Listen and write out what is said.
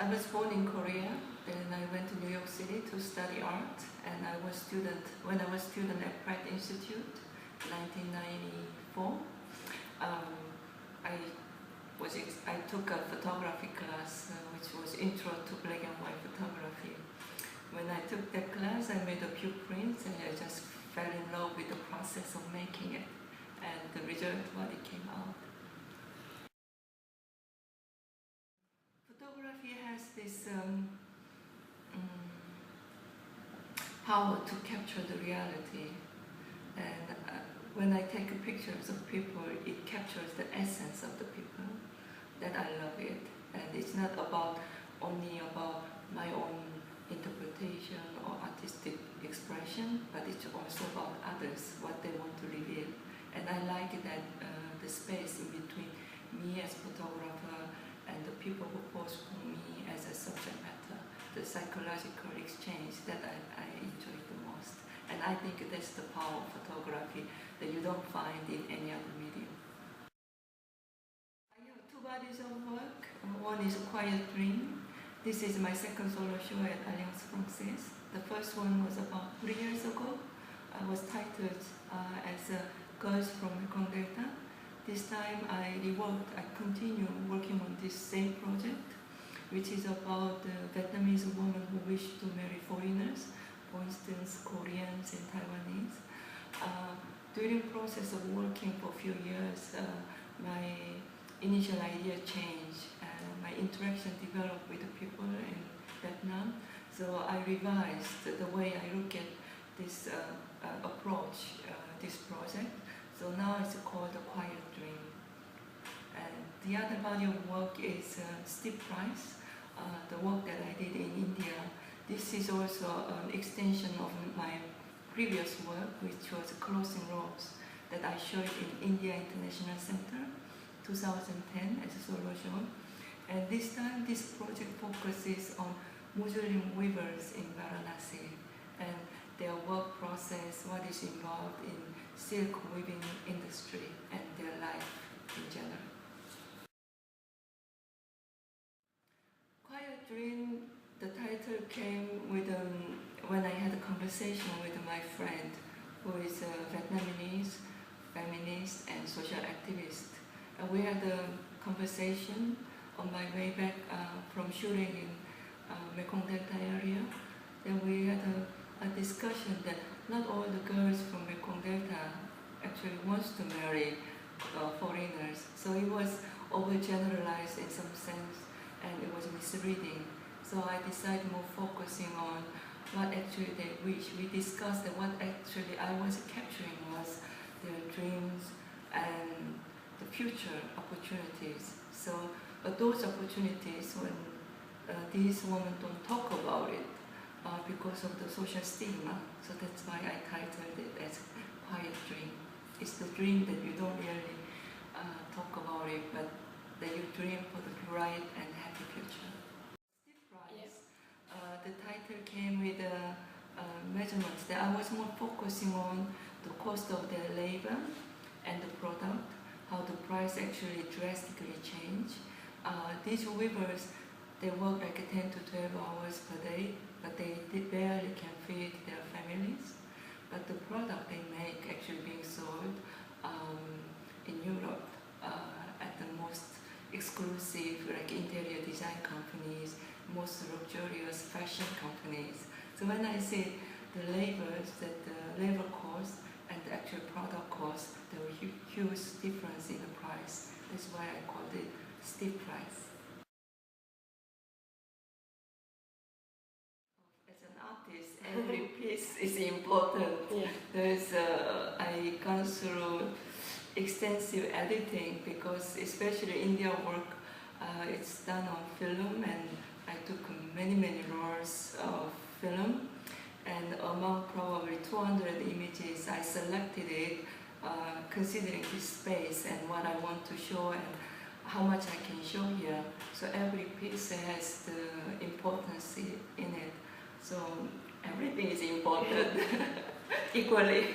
I was born in Korea, then I went to New York City to study art, and when I was student at Pratt Institute, 1994. I took a photography class, which was Intro to Black and White Photography. When I took that class, I made a few prints, and I just fell in love with the process of making it, and the result, what it came out. Photography has this power to capture the reality, and when I take pictures of people, it captures the essence of the people. That I love it, and it's not only about my own interpretation or artistic expression, but it's also about others, what they want to reveal. And I like that the space in between me as photographer and the people who pose for me as a subject matter, the psychological exchange that I enjoy the most. And I think that's the power of photography that you don't find in any other medium. I have two bodies of work. One is Quiet Dream. This is my second solo show at Alliance Française. The first one was about 3 years ago. I was titled as Girls from Mekong Delta. This time I continue working on this same project, which is about Vietnamese women who wish to marry foreigners, for instance, Koreans and Taiwanese. During the process of working for a few years, my initial idea changed, and my interaction developed with the people in Vietnam. So I revised the way I look at this approach, this project. So now it's called The Quiet Dream. And the other body of work is Steep Price, the work that I did in India. This is also an extension of my previous work, which was Closing Rows, that I showed in India International Center, 2010 as a solo show. And this time, this project focuses on Muslim weavers in Varanasi and their work process, what is involved in silk weaving industry and their life in general. Quiet Dream, the title came with when I had a conversation with my friend who is a Vietnamese, feminist and social activist. We had a conversation on my way back from shooting in Mekong Delta area. Then we had a discussion that not all the girls from Mekong Delta actually wants to marry foreigners. So it was overgeneralized in some sense, and it was misleading. So I decided more focusing on what actually they wish. We discussed that what actually I was capturing was their dreams and the future opportunities. So those opportunities, when these women don't talk about it because of the social stigma, so that's why I titled it as Quiet Dream. It's the dream that you don't really talk about it, but that you dream for the bright and happy future. The title came with measurements that I was more focusing on the cost of their labor and the product, how the price actually drastically changed. These weavers, they work like 10 to 12 hours per day, but they barely can feed their families. But the product they make actually being sold in Europe at the most exclusive like interior design companies, most luxurious fashion companies. So when I say the labors, that the labor cost and the actual product cost, there were huge difference in the price. That's why I called it steep price. As an artist, every piece is important. Yeah. I gone through extensive editing because especially India work, it's done on film, and I took many rolls of film, and among probably 200 images, I selected it considering this space and what I want to show and how much I can show here. So every piece has the importance in it. So everything is important equally.